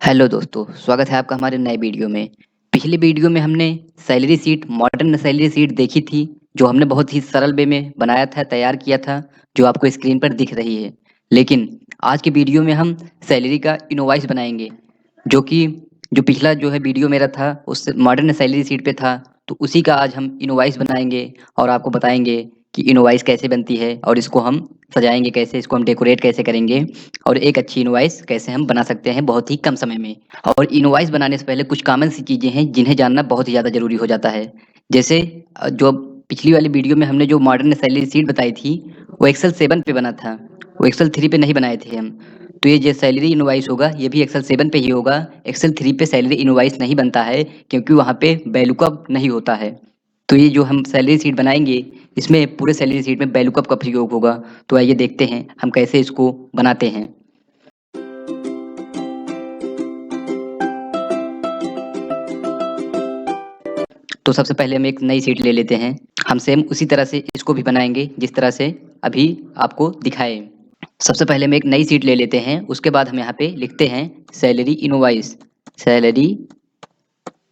Hello दोस्तों, स्वागत है आपका हमारे नए वीडियो में। पिछली वीडियो में हमने salary sheet, modern salary sheet देखी थी, जो हमने बहुत ही सरल वे में बनाया था, तैयार किया था, जो आपको स्क्रीन पर दिख रही है। लेकिन आज के वीडियो में हम सैलरी का इनवॉइस बनाएंगे, जो कि जो पिछला जो है वीडियो मेरा था, उस मॉडर्न सैलरी शीट पे था। तो उसी का आज हम इनवॉइस बनाएंगे और आपको बताएंगे कि इनवॉइस कैसे बनती है और इसको हम सजाएंगे कैसे, इसको हम डेकोरेट कैसे करेंगे और एक अच्छी इनवॉइस कैसे हम बना सकते हैं बहुत ही कम समय में। और इनवॉइस बनाने से पहले कुछ कॉमन सी चीज़ें हैं जिन्हें जानना बहुत ही ज़्यादा ज़रूरी हो जाता है। जैसे जो पिछली वाली वीडियो में हमने जो मॉडर्न सैलरी शीट बताई थी, वो एक्सेल 7 पे बना था, वो एक्सेल 3 पे नहीं बनाए थे हम। तो ये जो सैलरी इनवॉइस होगा ये भी एक्सेल 7 पे ही होगा। एक्सेल 3 पे सैलरी इनवॉइस नहीं बनता है, क्योंकि वहाँ पे वैल्यूकअप नहीं होता है। तो ये जो हम सैलरी शीट बनाएंगे, इसमें पूरे सैलरी शीट में वैल्यूकअप का प्रयोग होगा। तो आइए देखते हैं हम कैसे इसको बनाते हैं। तो सबसे पहले हम एक नई शीट ले लेते हैं। हम सेम उसी तरह से इसको भी बनाएंगे जिस तरह से अभी आपको दिखाए। सबसे पहले हम एक नई शीट ले लेते हैं, उसके बाद हम यहाँ पे लिखते हैं सैलरी इनवॉइस। सैलरी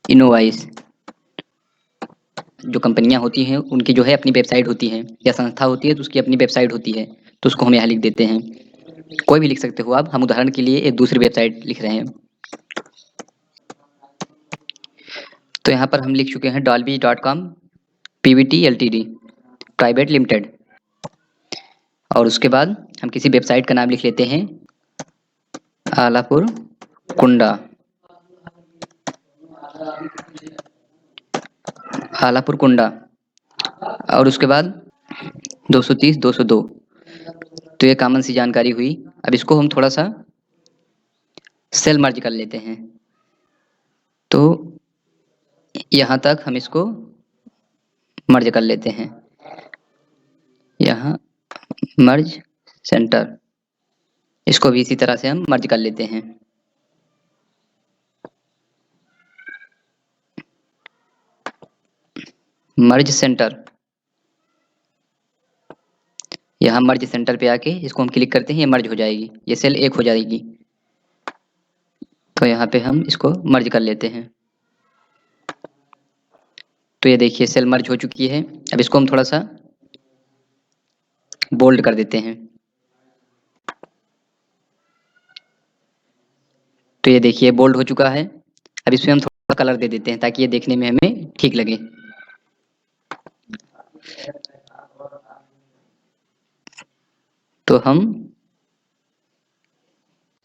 इनवॉइस, जो कंपनियां होती हैं उनकी जो है अपनी वेबसाइट होती है, या संस्था होती है तो उसकी अपनी वेबसाइट होती है। तो उसको हम यहाँ लिख देते हैं। कोई भी लिख सकते हो आप, हम उदाहरण के लिए एक दूसरी वेबसाइट लिख रहे हैं। तो यहाँ पर हम लिख चुके हैं dolby.com Pvt LTD private limited. और उसके बाद हम किसी वेबसाइट का नाम लिख लेते हैं, आलापुर कुंडा। आलापुर कुंडा। और उसके बाद 230 202। तो ये कॉमन सी जानकारी हुई। अब इसको हम थोड़ा सा सेल मर्ज कर लेते हैं। तो यहाँ तक हम इसको मर्ज कर लेते हैं। यहाँ मर्ज सेंटर, इसको भी इसी तरह से हम मर्ज कर लेते हैं। मर्ज सेंटर, यहाँ मर्ज सेंटर पे आके इसको हम क्लिक करते हैं, ये मर्ज हो जाएगी, ये सेल एक हो जाएगी। तो यहाँ पे हम इसको मर्ज कर लेते हैं। तो ये देखिए सेल मर्ज हो चुकी है। अब इसको हम थोड़ा सा बोल्ड कर देते हैं। तो ये देखिए बोल्ड हो चुका है। अब इसमें हम थोड़ा कलर दे देते हैं ताकि ये देखने में हमें ठीक लगे। तो हम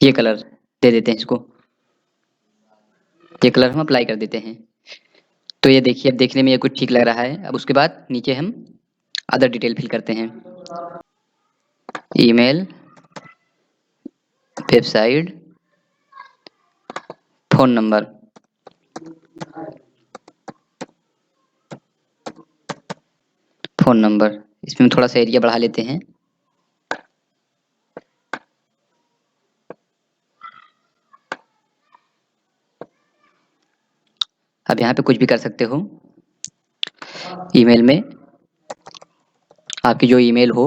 ये कलर दे देते हैं इसको, ये कलर हम अप्लाई कर देते हैं। तो ये देखिए अब देखने में ये कुछ ठीक लग रहा है। अब उसके बाद नीचे हम अदर डिटेल फिल करते हैं, email, website, phone number. Phone number इसमें थोड़ा सा एरिया बढ़ा लेते हैं। अब यहाँ पे कुछ भी कर सकते हो। ईमेल में आपकी जो ईमेल हो,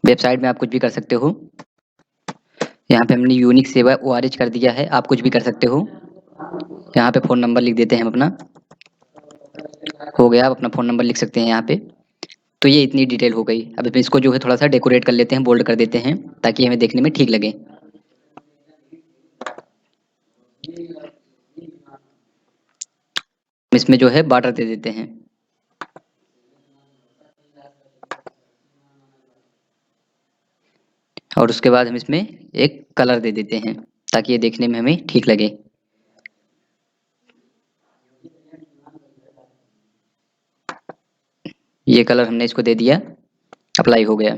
वेबसाइट में आप कुछ भी कर सकते हो। यहाँ पे हमने यूनिक सेवा ओआरएच कर दिया है, आप कुछ भी कर सकते हो। यहाँ पे फ़ोन नंबर लिख देते हैं हम अपना, हो गया। आप अपना फ़ोन नंबर लिख सकते हैं यहाँ पे। तो ये इतनी डिटेल हो गई। अब इसको जो है थोड़ा सा डेकोरेट कर लेते हैं, बोल्ड कर देते हैं ताकि हमें देखने में ठीक लगे। इसमें जो है बॉर्डर दे देते हैं। और उसके बाद हम इसमें एक कलर दे देते हैं ताकि ये देखने में हमें ठीक लगे। ये कलर हमने इसको दे दिया, अप्लाई हो गया।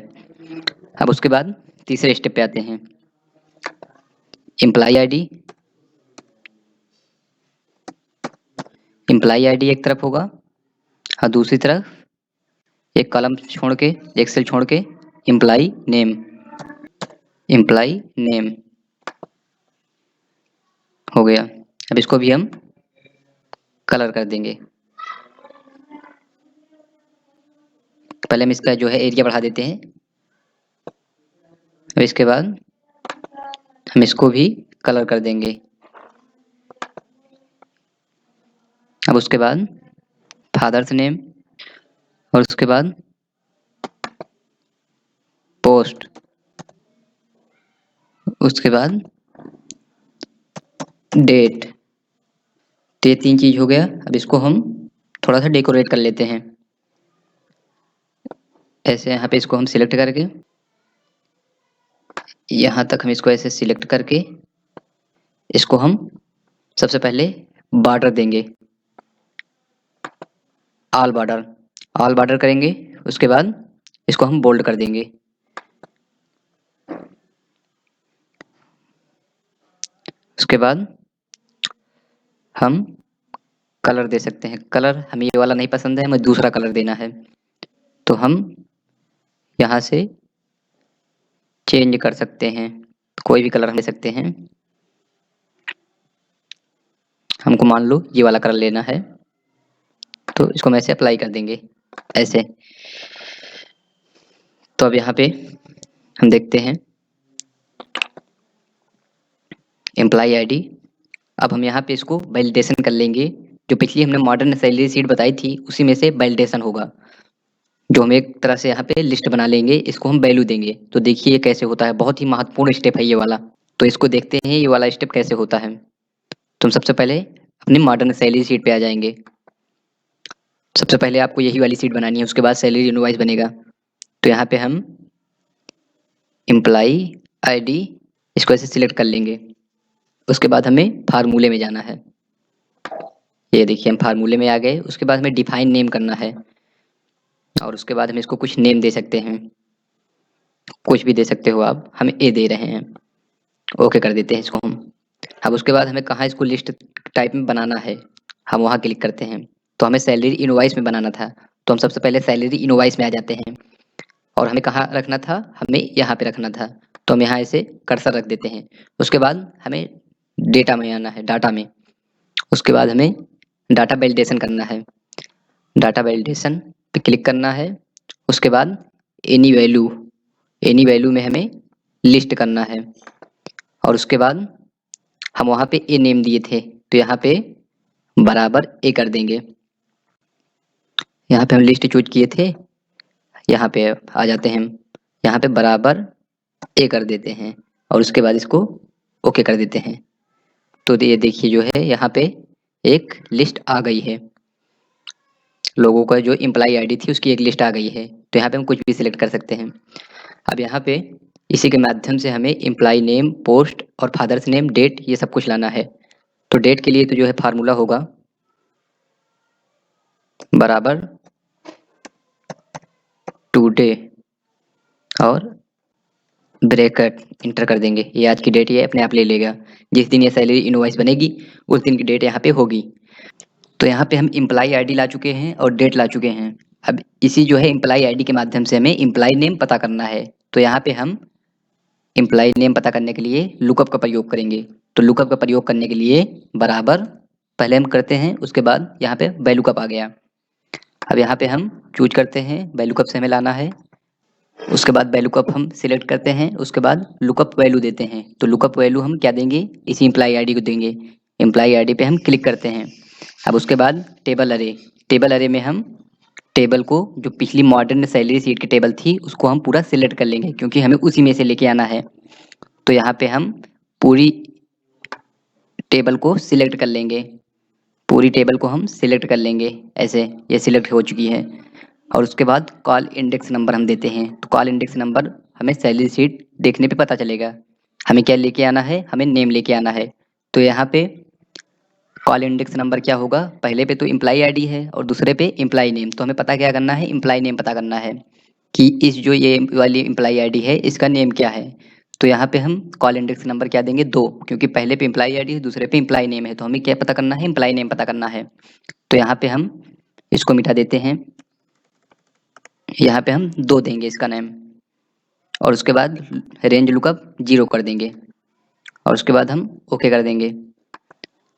अब उसके बाद तीसरे स्टेप पे आते हैं, एम्प्लॉय आईडी। एम्प्लॉय आईडी एक तरफ होगा और दूसरी तरफ एक कॉलम छोड़ के, एक सेल छोड़ के, एम्प्लॉय नेम। एम्प्लॉय नेम हो गया। अब इसको भी हम कलर कर देंगे। पहले हम इसका जो है एरिया बढ़ा देते हैं। और इसके बाद हम इसको भी कलर कर देंगे। अब उसके बाद फादर्स नेम और उसके बाद पोस्ट, उसके बाद डेट। तो ये 3 चीज़ हो गया। अब इसको हम थोड़ा सा डेकोरेट कर लेते हैं। ऐसे यहाँ पे इसको हम सिलेक्ट करके यहाँ तक हम इसको ऐसे सिलेक्ट करके इसको हम सबसे पहले बॉर्डर देंगे, ऑल बॉर्डर। ऑल बॉर्डर करेंगे, उसके बाद इसको हम बोल्ड कर देंगे। उसके बाद हम कलर दे सकते हैं। कलर हमें ये वाला नहीं पसंद है, हमें दूसरा कलर देना है, तो हम यहाँ से चेंज कर सकते हैं। कोई भी कलर हम ले सकते हैं। हमको मान लो ये वाला कलर लेना है, तो इसको हम ऐसे अप्लाई कर देंगे ऐसे। तो अब यहाँ पे हम देखते हैं एम्प्लॉय आईडी। अब हम यहाँ पे इसको वैलिडेशन कर लेंगे। जो पिछली हमने मॉडर्न सैलरी शीट बताई थी उसी में से वैलिडेशन होगा, जो हम एक तरह से यहाँ पे लिस्ट बना लेंगे, इसको हम वैल्यू देंगे। तो देखिए ये कैसे होता है, बहुत ही महत्वपूर्ण स्टेप है ये वाला। तो इसको देखते हैं ये वाला स्टेप कैसे होता है। तो हम सबसे पहले अपनी मॉडर्न सैलरी शीट पे आ जाएंगे। सबसे पहले आपको यही वाली शीट बनानी है, उसके बाद सैलरी इनवॉइस बनेगा। तो यहाँ पे हम एम्प्लॉय आईडी इसको ऐसे सिलेक्ट कर लेंगे। उसके बाद हमें फार्मूले में जाना है। ये देखिए हम फार्मूले में आ गए। उसके बाद हमें डिफाइन नेम करना है और उसके बाद हम इसको कुछ नेम दे सकते हैं, कुछ भी दे सकते हो आप। हम ए दे रहे हैं, ओके कर देते हैं इसको हम। अब उसके बाद हमें कहाँ इसको लिस्ट टाइप में बनाना है, हम वहाँ क्लिक करते हैं। तो हमें सैलरी इनवॉइस में बनाना था, तो हम सबसे पहले सैलरी इनवॉइस में आ जाते हैं। और हमें कहाँ रखना था, हमें यहाँ पे रखना था, तो हम यहाँ ऐसे कर्सर रख देते हैं। उसके बाद हमें डेटा में आना है, डाटा में। उसके बाद हमें डाटा वैलिडेशन करना है। डाटा वैलिडेशन पे क्लिक करना है। उसके बाद एनी वैल्यू, एनी वैल्यू में हमें लिस्ट करना है। और उसके बाद हम वहाँ पे ए नेम दिए थे, तो यहाँ पे बराबर ए कर देंगे। यहाँ पे हम लिस्ट चूज किए थे, यहाँ पे आ जाते हैं हम। यहाँ पे बराबर ए कर देते हैं और उसके बाद इसको ओके कर देते हैं। तो ये देखिए जो है यहाँ पे एक लिस्ट आ गई है, लोगों का जो एम्प्लॉय आईडी थी उसकी एक लिस्ट आ गई है। तो यहाँ पे हम कुछ भी सिलेक्ट कर सकते हैं। अब यहाँ पे इसी के माध्यम से हमें एम्प्लॉय नेम, पोस्ट और फादर्स नेम, डेट, ये सब कुछ लाना है। तो डेट के लिए तो जो है फार्मूला होगा बराबर टुडे और ब्रैकेट इंटर कर देंगे। ये आज की डेट ये अपने आप ले लेगा। जिस दिन ये सैलरी इनवॉइस बनेगी उस दिन की डेट यहाँ पे होगी। तो यहाँ पे हम एम्प्लॉय आईडी ला चुके हैं और डेट ला चुके हैं। अब इसी जो है एम्प्लॉय आईडी के माध्यम से हमें एम्प्लॉय नेम पता करना है। तो यहाँ पे हम एम्प्लॉय नेम पता करने के लिए लुकअप का प्रयोग करेंगे। तो लुकअप का प्रयोग करने के लिए बराबर पहले हम करते हैं, उसके बाद यहाँ पे वैल्यूकअप आ गया। अब यहाँ पे हम चूज करते हैं, वैल्यूकअप से हमें लाना है। उसके बाद वैल्यूकअप हम सिलेक्ट करते हैं, उसके बाद लुकअप वैल्यू देते हैं। तो लुकअप वैल्यू हम क्या देंगे, इसी एम्प्लॉय आईडी को देंगे। एम्प्लॉय आईडी पे हम क्लिक करते हैं। अब उसके बाद टेबल अरे, टेबल अरे में हम टेबल को, जो पिछली मॉडर्न सैलरी शीट की टेबल थी उसको हम पूरा सिलेक्ट कर लेंगे, क्योंकि हमें उसी में से लेके आना है। तो यहाँ पे हम पूरी टेबल को सिलेक्ट कर लेंगे, पूरी टेबल को हम सिलेक्ट कर लेंगे ऐसे। ये सिलेक्ट हो चुकी है। और उसके बाद कॉल इंडेक्स नंबर हम देते हैं। तो कॉल इंडेक्स नंबर हमें सैलरी शीट देखने पे पता चलेगा। हमें क्या लेके आना है, हमें नेम लेके आना है। तो यहाँ पे कॉल इंडेक्स नंबर क्या होगा, पहले पे तो एम्प्लॉय आईडी है और दूसरे पे एम्प्लॉय नेम। तो हमें पता क्या करना है, एम्प्लॉय नेम पता करना है कि इस जो ये वाली एम्प्लॉय आईडी है इसका नेम क्या है। तो यहाँ पे हम कॉल इंडेक्स नंबर क्या देंगे, 2, क्योंकि पहले पे एम्प्लॉय आईडी है, दूसरे पे एम्प्लॉय नेम है। तो हमें क्या पता करना है, एम्प्लॉय नेम पता करना है। तो यहाँ पे हम इसको मिटा देते हैं। यहाँ पे हम 2 देंगे इसका नेम। और उसके बाद रेंज लुकअप 0 कर देंगे और उसके बाद हम ओके कर देंगे।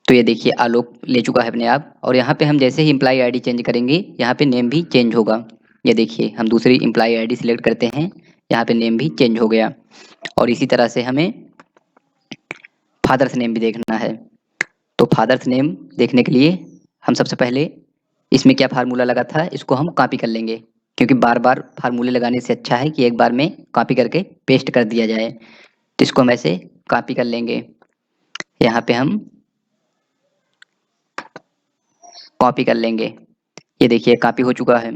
तो ये देखिए आलोक ले चुका है अपने आप। और यहाँ पे हम जैसे ही एम्प्लॉय आईडी चेंज करेंगे यहाँ पे नेम भी चेंज होगा। ये देखिए हम दूसरी एम्प्लॉय आईडी सिलेक्ट करते हैं, यहाँ पे नेम भी चेंज हो गया। और इसी तरह से हमें फादर्स नेम भी देखना है। तो फादर्स नेम देखने के लिए हम सबसे पहले इसमें क्या फार्मूला लगा था इसको हम कॉपी कर लेंगे, क्योंकि बार बार फार्मूले लगाने से अच्छा है कि एक बार में कॉपी करके पेस्ट कर दिया जाए। तो इसको हम ऐसे कॉपी कर लेंगे। यहाँ पे हम कॉपी कर लेंगे। ये देखिए कॉपी हो चुका है।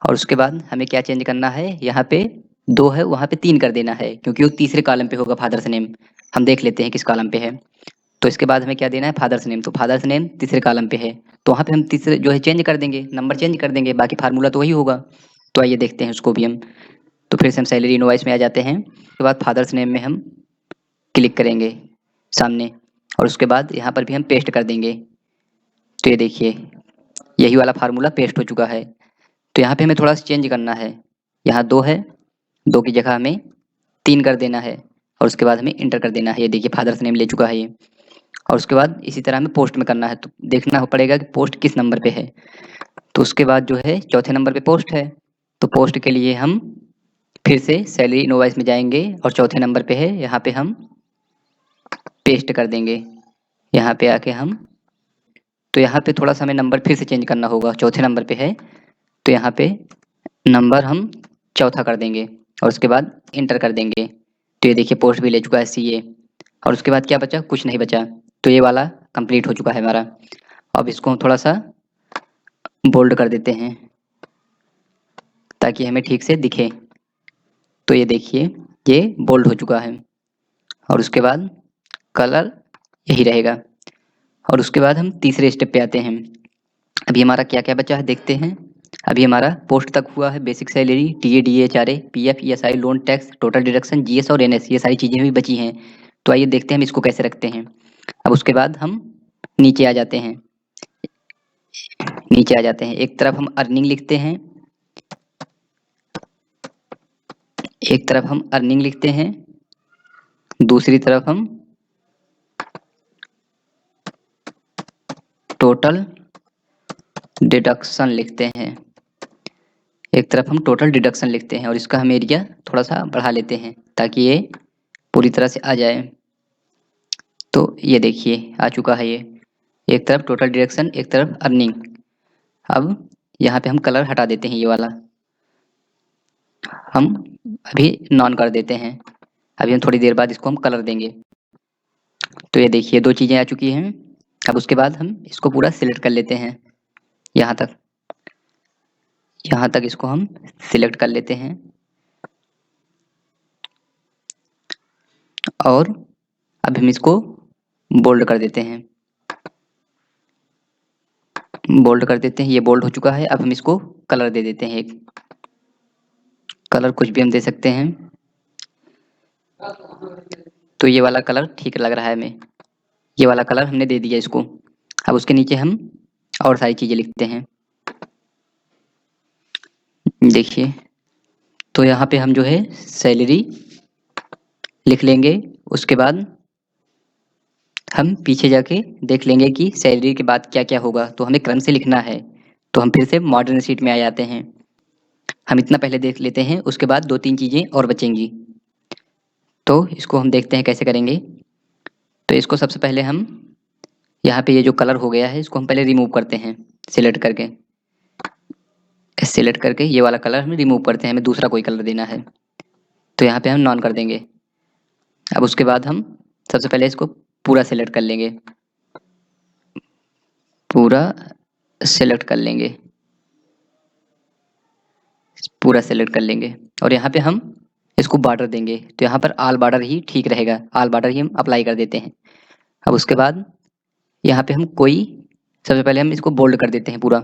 और उसके बाद हमें क्या चेंज करना है, यहाँ पे 2 है वहाँ पे 3 कर देना है, क्योंकि वो तीसरे कॉलम पे होगा फादर्स नेम। हम देख लेते हैं किस कॉलम पे है। तो इसके बाद हमें क्या देना है, फादर्स नेम। तो फादर्स नेम तीसरे कॉलम पे है, तो वहाँ पे हम तीसरे जो है चेंज कर देंगे, नंबर चेंज कर देंगे, बाकी फार्मूला तो वही होगा। तो आइए देखते हैं उसको भी हम। तो फिर से हम सैलरी इनवॉइस में आ जाते हैं। उसके बाद फादर्स नेम में हम क्लिक करेंगे सामने, और उसके बाद यहाँ पर भी हम पेस्ट कर देंगे। तो ये देखिए यही वाला फार्मूला पेस्ट हो चुका है। तो यहाँ पे हमें थोड़ा सा चेंज करना है। यहाँ 2 है, 2 की जगह हमें 3 कर देना है, और उसके बाद हमें इंटर कर देना है। ये देखिए फादर्स नेम ले चुका है ये। और उसके बाद इसी तरह हमें पोस्ट में करना है, तो देखना पड़ेगा कि पोस्ट किस नंबर पे है। तो उसके बाद जो है चौथे नंबर पे पोस्ट है। तो पोस्ट के लिए हम फिर से सैलरी इनवॉइस में जाएंगे, और चौथे नंबर पे है, यहाँ पे हम पेस्ट कर देंगे। यहाँ पे आके हम, तो यहाँ पे थोड़ा सा हमें नंबर फिर से चेंज करना होगा। चौथे नंबर पे है, तो यहाँ पे नंबर हम चौथा कर देंगे, और उसके बाद इंटर कर देंगे। तो ये देखिए पोस्ट भी ले चुका है CA। और उसके बाद क्या बचा, कुछ नहीं बचा। तो ये वाला कंप्लीट हो चुका है हमारा। अब इसको हम थोड़ा सा बोल्ड कर देते हैं ताकि हमें ठीक से दिखे। तो ये देखिए ये बोल्ड हो चुका है। और उसके बाद कलर यही रहेगा। और उसके बाद हम तीसरे स्टेप पे आते हैं। अभी हमारा क्या क्या बचा है देखते हैं। अभी हमारा पोस्ट तक हुआ है, basic salary, TA DA HRA PF ESI loan tax total deduction GS और NS, ये सारी चीज़ें भी बची हैं। तो आइए देखते हैं हम इसको कैसे रखते हैं। अब उसके बाद हम नीचे आ जाते हैं। नीचे आ जाते हैं, एक तरफ हम अर्निंग लिखते हैं, एक तरफ हम अर्निंग लिखते हैं, दूसरी तरफ हम टोटल डिडक्शन लिखते हैं। एक तरफ हम टोटल डिडक्शन लिखते हैं, और इसका हम एरिया थोड़ा सा बढ़ा लेते हैं ताकि ये पूरी तरह से आ जाए। तो ये देखिए आ चुका है ये, एक तरफ टोटल डिडक्शन एक तरफ अर्निंग। अब यहाँ पे हम कलर हटा देते हैं, ये वाला हम अभी नॉन कर देते हैं। अभी हम थोड़ी देर बाद इसको हम कलर देंगे। तो ये देखिए 2 चीज़ें आ चुकी हैं। अब उसके बाद हम इसको पूरा सिलेक्ट कर लेते हैं, यहाँ तक, यहाँ तक इसको हम सिलेक्ट कर लेते हैं। और अब हम इसको बोल्ड कर देते हैं, बोल्ड कर देते हैं। ये बोल्ड हो चुका है। अब हम इसको कलर दे देते हैं, एक कलर कुछ भी हम दे सकते हैं। तो ये वाला कलर ठीक लग रहा है हमें, ये वाला कलर हमने दे दिया इसको। अब उसके नीचे हम और सारी चीज़ें लिखते हैं। देखिए तो यहाँ पे हम जो है सैलरी लिख लेंगे। उसके बाद हम पीछे जाके देख लेंगे कि सैलरी के बाद क्या क्या होगा, तो हमें क्रम से लिखना है। तो हम फिर से मॉडर्न शीट में आ जाते हैं। हम इतना पहले देख लेते हैं, उसके बाद 2-3 चीज़ें और बचेंगी। तो इसको हम देखते हैं कैसे करेंगे। तो इसको सबसे पहले हम यहाँ पे ये जो कलर हो गया है इसको हम पहले रिमूव करते हैं, सिलेक्ट करके, सिलेक्ट करके ये वाला कलर हम रिमूव करते हैं, हमें दूसरा कोई कलर देना है। तो यहाँ पे हम नॉन कर देंगे। अब उसके बाद हम सबसे पहले इसको पूरा सिलेक्ट कर लेंगे, पूरा सिलेक्ट कर लेंगे, पूरा सिलेक्ट कर लेंगे। और यहाँ पे हम इसको बॉर्डर देंगे, तो यहाँ पर ऑल बॉर्डर ही ठीक रहेगा, ऑल बॉर्डर ही हम अप्लाई कर देते हैं। अब उसके बाद यहाँ पे हम कोई, सबसे पहले हम इसको बोल्ड कर देते हैं पूरा।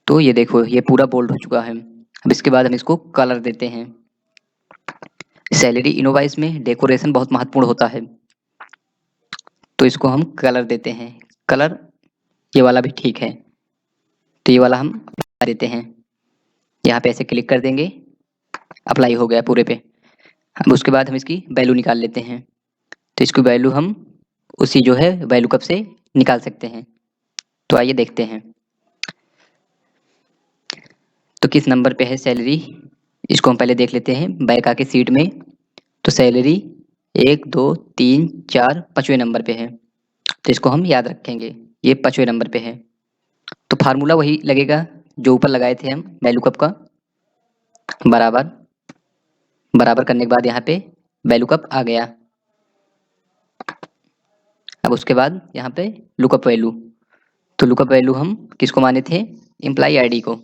तो ये देखो ये पूरा बोल्ड हो चुका है। अब इसके बाद हम इसको कलर देते हैं। सैलरी इनवॉइस में डेकोरेशन बहुत महत्वपूर्ण होता है, तो इसको हम कलर देते हैं। कलर ये वाला भी ठीक है, तो ये वाला हम अप्लाई देते हैं। यहाँ पे ऐसे क्लिक कर देंगे, अप्लाई हो गया पूरे पे। अब उसके बाद हम इसकी वैल्यू निकाल लेते हैं। तो इसकी वैल्यू हम उसी जो है वैल्यू कप से निकाल सकते हैं। तो आइए देखते हैं तो किस नंबर पे है सैलरी, इसको हम पहले देख लेते हैं। बैक आके सीट में, तो सैलरी 1, 2, 3, 4 5वें नंबर पे है, तो इसको हम याद रखेंगे, ये 5वें नंबर पे है। तो फार्मूला वही लगेगा जो ऊपर लगाए थे हम वैल्यू कप का, बराबर, बराबर करने के बाद यहाँ पे वैल्यू कप आ गया। अब उसके बाद यहाँ पे लुकअप वैल्यू, तो लुकअप वैल्यू हम किसको माने थे, एम्प्लॉई आईडी को,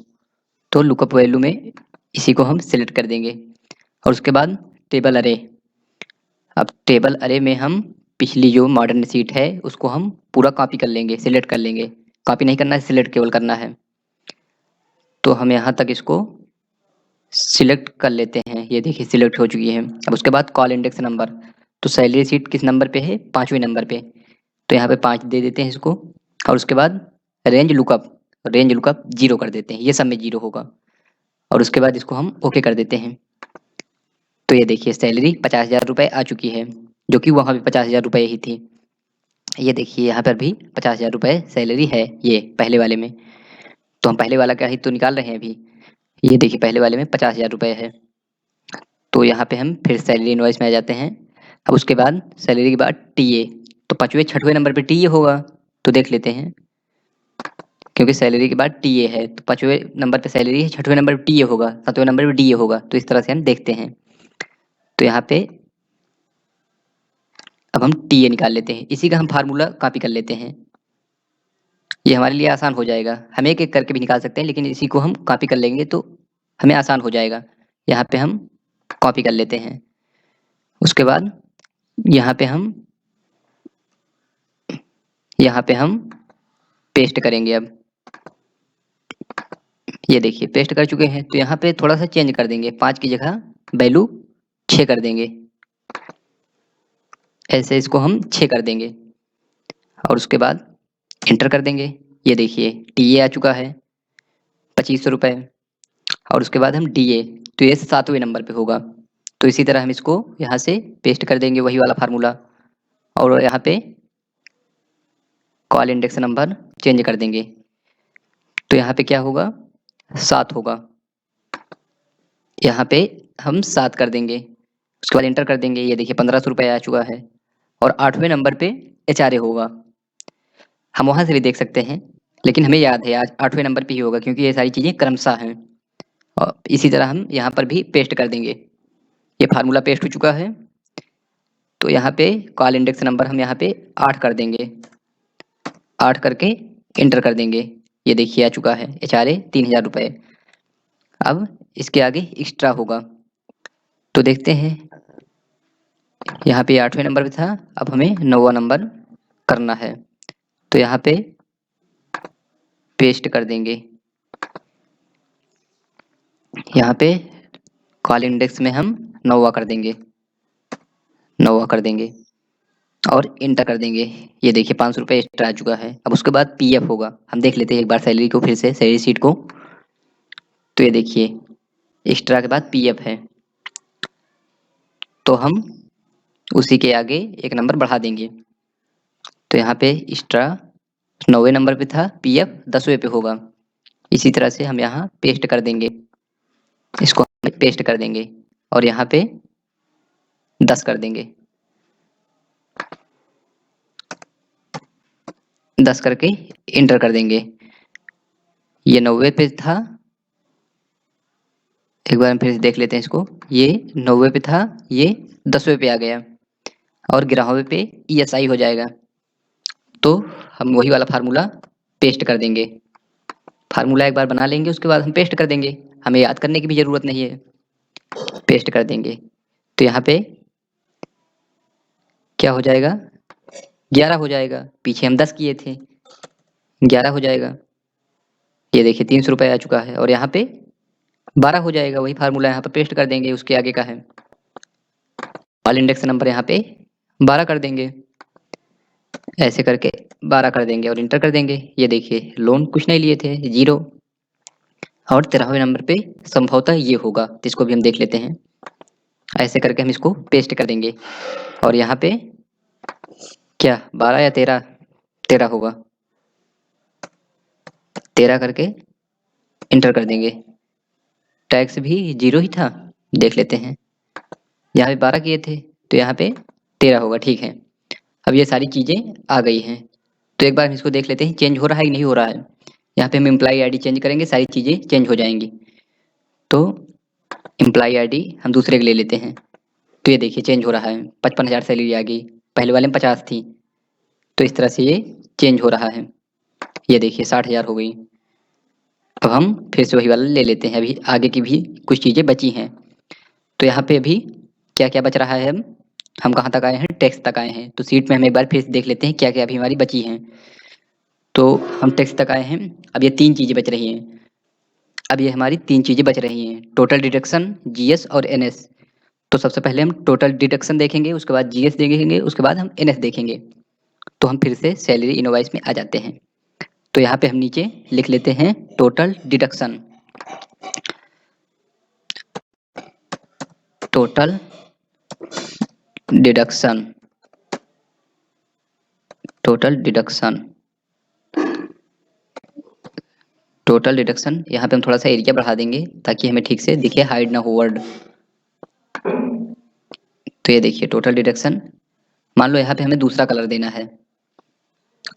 तो लुकअप वैल्यू में इसी को हम सिलेक्ट कर देंगे। और उसके बाद टेबल अरे, अब टेबल अरे में हम पिछली जो मॉडर्न सीट है उसको हम पूरा कॉपी कर लेंगे, सिलेक्ट कर लेंगे, कॉपी नहीं करना है, सिलेक्ट केवल करना है। तो हम यहाँ तक इसको सिलेक्ट कर लेते हैं, ये देखिए सिलेक्ट हो चुकी है। अब उसके बाद कॉल इंडेक्स नंबर, तो सैलरी सीट किस नंबर पे है, 5वें नंबर पे, तो यहाँ पे 5 दे देते हैं इसको। और उसके बाद रेंज लुकअप, रेंज लुकअप 0 कर देते हैं, ये सब में 0 होगा। और उसके बाद इसको हम ओके कर देते हैं। तो ये देखिए सैलरी 50,000 रुपये आ चुकी है, जो कि वहाँ भी 50,000 रुपये ही थी। ये देखिए यहाँ पर भी 50,000 रुपये सैलरी है, ये पहले वाले में। तो हम पहले वाला का ही तो निकाल रहे हैं अभी। ये देखिए पहले वाले में 50,000 रुपये है। तो यहाँ पे हम फिर सैलरी इनवॉइस में आ जाते हैं। अब उसके बाद सैलरी के बाद टीए, तो 5वें 6वें नंबर पे टीए होगा, तो देख लेते हैं। क्योंकि सैलरी के बाद टीए है, तो 5वें नंबर पे सैलरी है, 6वें नंबर पे टीए होगा, 7वें नंबर पे डीए होगा, तो इस तरह से हम देखते हैं। तो यहाँ पे अब हम टीए निकाल लेते हैं, इसी का हम फार्मूला कॉपी कर लेते हैं, ये हमारे लिए आसान हो जाएगा। हम एक एक करके भी निकाल सकते हैं, लेकिन इसी को हम कॉपी कर लेंगे तो हमें आसान हो जाएगा। यहाँ पे हम कॉपी कर लेते हैं। उसके बाद यहाँ पे हम पेस्ट करेंगे। अब ये देखिए पेस्ट कर चुके हैं, तो यहाँ पे थोड़ा सा चेंज कर देंगे, 5 की जगह वैल्यू 6 कर देंगे, ऐसे इसको हम 6 कर देंगे। और उसके बाद एंटर कर देंगे। ये देखिए टीए आ चुका है 2500 रुपये। और उसके बाद हम डीए, तो ये 7वें नंबर पे होगा, तो इसी तरह हम इसको यहाँ से पेस्ट कर देंगे, वही वाला फार्मूला। और यहाँ पे कॉल इंडेक्स नंबर चेंज कर देंगे, तो यहाँ पे क्या होगा, 7 होगा, यहाँ पे हम 7 कर देंगे। उसके बाद एंटर कर देंगे। ये देखिए 1500 रुपये आ चुका है। और 8वें नंबर पे एचआरए होगा, हम वहाँ से भी देख सकते हैं, लेकिन हमें याद है आज 8वें नंबर पे ही होगा, क्योंकि ये सारी चीज़ें क्रमशः हैं। और इसी तरह हम यहाँ पर भी पेस्ट कर देंगे। ये फार्मूला पेस्ट हो चुका है, तो यहाँ पे कॉल इंडेक्स नंबर हम यहाँ पे 8 कर देंगे, 8 करके एंटर कर देंगे। ये देखिए आ चुका है एचआरए 3,000 रुपये। अब इसके आगे एक्स्ट्रा होगा, तो देखते हैं। यहाँ पे 8वें नंबर पे था, अब हमें 9वां नंबर करना है, तो यहाँ पे पेस्ट कर देंगे। यहाँ पे कॉल इंडेक्स में हम 9वां कर देंगे, 9वां कर देंगे और एंटर कर देंगे। ये देखिए 500 रुपये एक्स्ट्रा आ चुका है। अब उसके बाद पीएफ होगा, हम देख लेते हैं एक बार सैलरी को, फिर से सैलरी सीट को। तो ये देखिए एक्स्ट्रा के बाद पीएफ है, तो हम उसी के आगे एक नंबर बढ़ा देंगे। तो यहाँ पे एक्स्ट्रा 9वें नंबर पे था, पीएफ 10वें पे होगा। इसी तरह से हम यहाँ पेस्ट कर देंगे, इसको पेस्ट कर देंगे और यहाँ पे 10 कर देंगे, 10 करके एंटर कर देंगे। ये 90 पे था, एक बार हम फिर से देख लेते हैं इसको। ये 90 पे था, ये 10वें पे आ गया और 11वें पे ईएसआई हो जाएगा। तो हम वही वाला फार्मूला पेस्ट कर देंगे, फार्मूला एक बार बना लेंगे, उसके बाद हम पेस्ट कर देंगे, हमें याद करने की भी ज़रूरत नहीं है, पेस्ट कर देंगे। तो यहाँ पे क्या हो जाएगा, 11 हो जाएगा, पीछे हम 10 किए थे, 11 हो जाएगा। ये देखिए 300 रुपये आ चुका है और यहाँ पे 12 हो जाएगा, वही फार्मूला यहाँ पे पेस्ट कर देंगे, उसके आगे का है। कॉल इंडेक्स नंबर यहाँ पे 12 कर देंगे, ऐसे करके 12 कर देंगे और इंटर कर देंगे। ये देखिए लोन कुछ नहीं लिए थे, 0। और 13वें नंबर पे संभवतः ये होगा, तो इसको भी हम देख लेते हैं। ऐसे करके हम इसको पेस्ट कर देंगे और यहाँ पे क्या 12 या 13, 13 होगा, 13 करके इंटर कर देंगे। टैक्स भी 0 ही था, देख लेते हैं। यहाँ पे 12 किए थे, तो यहाँ पे 13 होगा, ठीक है। अब ये सारी चीज़ें आ गई हैं, तो एक बार हम इसको देख लेते हैं चेंज हो रहा है कि नहीं हो रहा है। यहाँ पे हम एम्प्लॉई आईडी चेंज करेंगे, सारी चीज़ें चेंज हो जाएंगी। तो एम्प्लॉई आईडी हम दूसरे के ले लेते हैं, तो ये देखिए चेंज हो रहा है, 55,000 सैलरी आ गई, पहले वाले में 50 थी। तो इस तरह से ये चेंज हो रहा है। ये देखिए 60,000 हो गई। अब हम फिर से वही वाला ले लेते हैं, अभी आगे की भी कुछ चीज़ें बची हैं। तो यहाँ पे अभी क्या क्या बच रहा है, हम कहाँ तक आए हैं, टैक्स तक आए हैं। तो सीट में हम एक बार फिर से देख लेते हैं क्या क्या अभी हमारी बची हैं। तो हम टैक्स तक आए हैं, अब ये 3 चीज़ें बच रही हैं। अब ये हमारी 3 चीज़ें बच रही हैं, टोटल डिडक्शन, जीएस और एनएस। तो सबसे पहले हम टोटल डिडक्शन देखेंगे, उसके बाद जीएस देखेंगे, उसके बाद हम एनएस देखेंगे। तो हम फिर से सैलरी इनवॉइस में आ जाते हैं। तो यहाँ पे हम नीचे लिख लेते हैं total deduction. Total deduction, total deduction, total deduction. यहाँ पे हम थोड़ा सा एरिया बढ़ा देंगे ताकि हमें ठीक से दिखे, हाइड ना हो वर्ड। तो ये देखिए टोटल डिडक्शन। मान लो यहाँ पे हमें दूसरा कलर देना है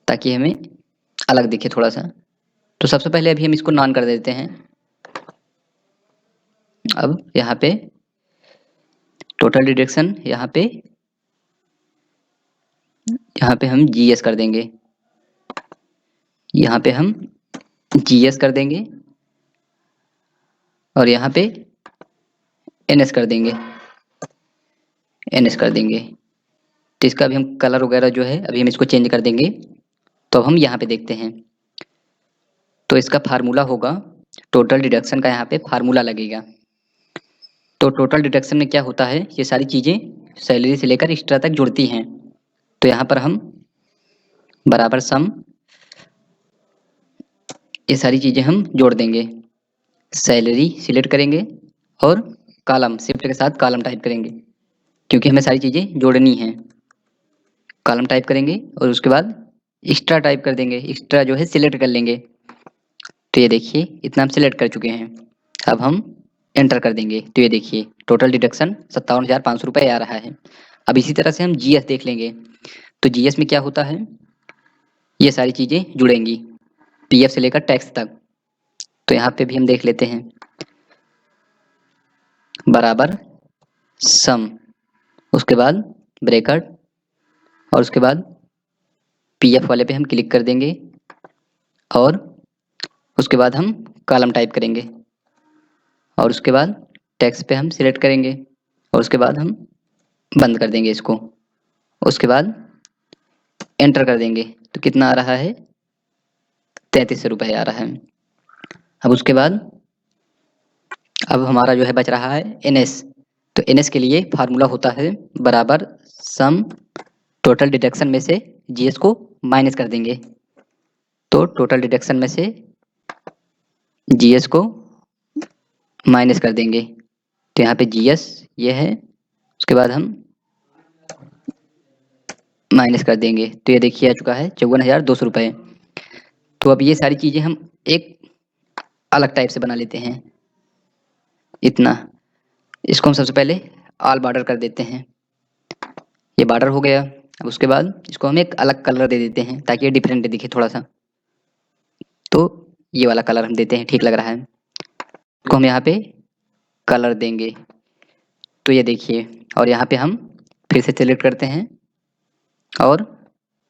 ताकि हमें अलग दिखे थोड़ा सा। तो सबसे पहले अभी हम इसको नॉन कर देते हैं। अब यहाँ पे टोटल डिडक्शन, यहाँ पे हम जीएस कर देंगे, यहाँ पे हम जीएस कर देंगे, और यहाँ पे एनएस कर देंगे, एनएस कर देंगे। तो इसका भी हम कलर वगैरह जो है अभी हम इसको चेंज कर देंगे। तो अब हम यहाँ पे देखते हैं, तो इसका फार्मूला होगा, टोटल डिडक्शन का यहाँ पे फार्मूला लगेगा। तो टोटल डिडक्शन में क्या होता है, ये सारी चीज़ें सैलरी से लेकर एक्स्ट्रा तक जुड़ती हैं। तो यहाँ पर हम बराबर सम, ये सारी चीज़ें हम जोड़ देंगे। सैलरी सिलेक्ट करेंगे और कॉलम, शिफ्ट के साथ कॉलम टाइप करेंगे क्योंकि हमें सारी चीज़ें जोड़नी हैं। कॉलम टाइप करेंगे और उसके बाद एक्स्ट्रा टाइप कर देंगे, एक्स्ट्रा जो है सिलेक्ट कर लेंगे। तो ये देखिए इतना हम सिलेक्ट कर चुके हैं। अब हम एंटर कर देंगे, तो ये देखिए टोटल डिडक्शन 57,500 रुपये आ रहा है। अब इसी तरह से हम जीएस देख लेंगे। तो जीएस में क्या होता है, ये सारी चीज़ें जुड़ेंगी, पीएफ से लेकर टैक्स तक। तो यहाँ पे भी हम देख लेते हैं, बराबर सम, उसके बाद ब्रैकेट, और उसके बाद पीएफ वाले पे हम क्लिक कर देंगे, और उसके बाद हम कॉलम टाइप करेंगे, और उसके बाद टैक्स पे हम सिलेक्ट करेंगे, और उसके बाद हम बंद कर देंगे इसको। उसके बाद एंटर कर देंगे, तो कितना आ रहा है, 3300 रुपये आ रहा है। अब उसके बाद अब हमारा जो है बच रहा है एनएस। तो एनएस के लिए फार्मूला होता है बराबर सम टोटल डिडक्शन में से जीएस को माइनस कर देंगे। तो टोटल डिडक्शन में से जीएस को माइनस कर देंगे। तो यहाँ पे जीएस ये है, उसके बाद हम माइनस कर देंगे। तो ये देखिए आ चुका है 54,200 रुपये। तो अब ये सारी चीज़ें हम एक अलग टाइप से बना लेते हैं। इतना, इसको हम सबसे पहले ऑल बॉर्डर कर देते हैं, ये बॉर्डर हो गया। अब उसके बाद इसको हम एक अलग कलर दे देते हैं ताकि ये डिफरेंट दिखे थोड़ा सा। तो ये वाला कलर हम देते हैं, ठीक लग रहा है। इसको हम यहाँ पे कलर देंगे, तो ये देखिए, और यहाँ पे हम फिर से सेलेक्ट करते हैं और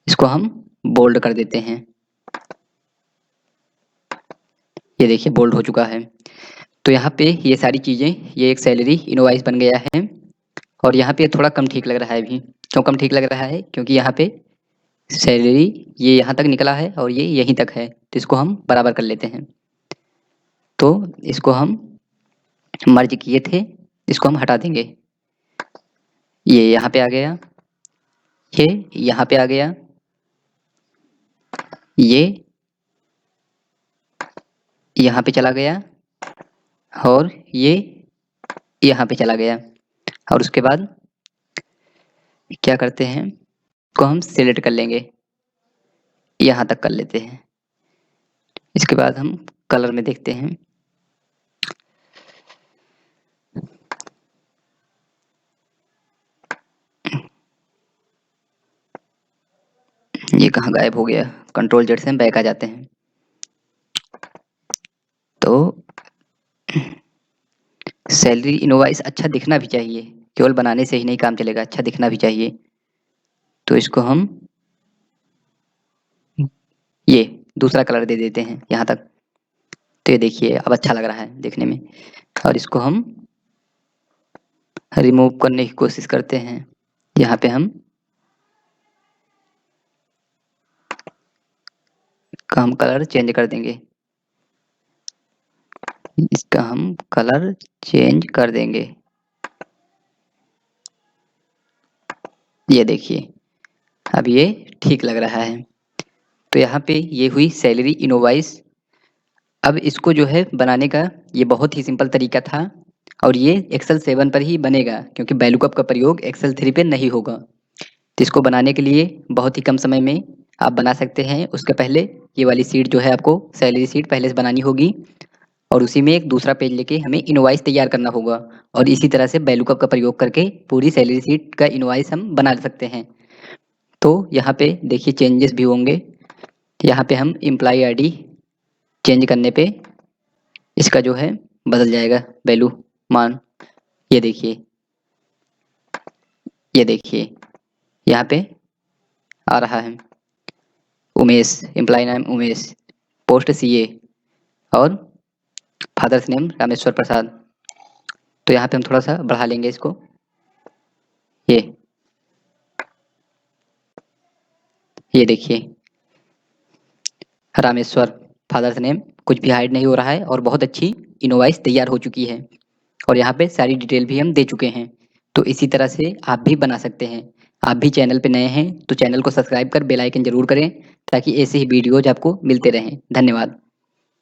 इसको हम बोल्ड कर देते हैं। ये देखिए बोल्ड हो चुका है। तो यहाँ पे ये सारी चीज़ें, ये एक सैलरी इनवॉइस बन गया है। और यहाँ पे थोड़ा कम ठीक लग रहा है अभी। क्यों कम ठीक लग रहा है, क्योंकि यहाँ पे सैलरी ये यहाँ तक निकला है और ये यहीं तक है, तो इसको हम बराबर कर लेते हैं। तो इसको हम मर्ज किए थे, इसको हम हटा देंगे। ये यहाँ पे आ गया, ये यहाँ पे आ गया, ये यहाँ पे चला गया, और ये यहाँ पे चला गया। और उसके बाद क्या करते हैं, इसको हम सिलेक्ट कर लेंगे, यहाँ तक कर लेते हैं। इसके बाद हम कलर में देखते हैं, ये कहाँ गायब हो गया? कंट्रोल जेड से हम बैक आ जाते हैं। तो सैलरी इनवॉइस अच्छा दिखना भी चाहिए, केवल बनाने से ही नहीं काम चलेगा, अच्छा दिखना भी चाहिए। तो इसको हम ये दूसरा कलर दे देते हैं यहाँ तक। तो ये देखिए अब अच्छा लग रहा है देखने में। और इसको हम रिमूव करने की कोशिश करते हैं। यहाँ पे हम कलर चेंज कर देंगे, इसका हम कलर चेंज कर देंगे। ये देखिए अब ये ठीक लग रहा है। तो यहाँ पे ये हुई सैलरी इनवॉइस। अब इसको जो है बनाने का ये बहुत ही सिंपल तरीका था, और ये एक्सेल 7 पर ही बनेगा क्योंकि वैल्यूकअप का प्रयोग एक्सेल 3 पे नहीं होगा। तो इसको बनाने के लिए बहुत ही कम समय में आप बना सकते हैं। उसके पहले ये वाली शीट जो है आपको सैलरी शीट पहले से बनानी होगी, और उसी में एक दूसरा पेज लेके हमें इनवॉइस तैयार करना होगा, और इसी तरह से वैल्यूकअप का प्रयोग करके पूरी सैलरी शीट का इनवॉइस हम बना सकते हैं। तो यहाँ पे देखिए चेंजेस भी होंगे। यहाँ पे हम एम्प्लॉय आईडी चेंज करने पे इसका जो है बदल जाएगा वैल्यू मान। ये देखिए, ये देखिए यहाँ पे आ रहा है उमेश, एम्प्लॉय नाम उमेश, पोस्ट सीए, और फादर्स नेम रामेश्वर प्रसाद। तो यहाँ पे हम थोड़ा सा बढ़ा लेंगे इसको। ये देखिए रामेश्वर फादर्स नेम कुछ भी हाइड नहीं हो रहा है, और बहुत अच्छी इनवॉइस तैयार हो चुकी है, और यहाँ पे सारी डिटेल भी हम दे चुके हैं। तो इसी तरह से आप भी बना सकते हैं। आप भी चैनल पे नए हैं तो चैनल को सब्सक्राइब कर बेल आइकन जरूर करें, ताकि ऐसे ही वीडियोज आपको मिलते रहें। धन्यवाद।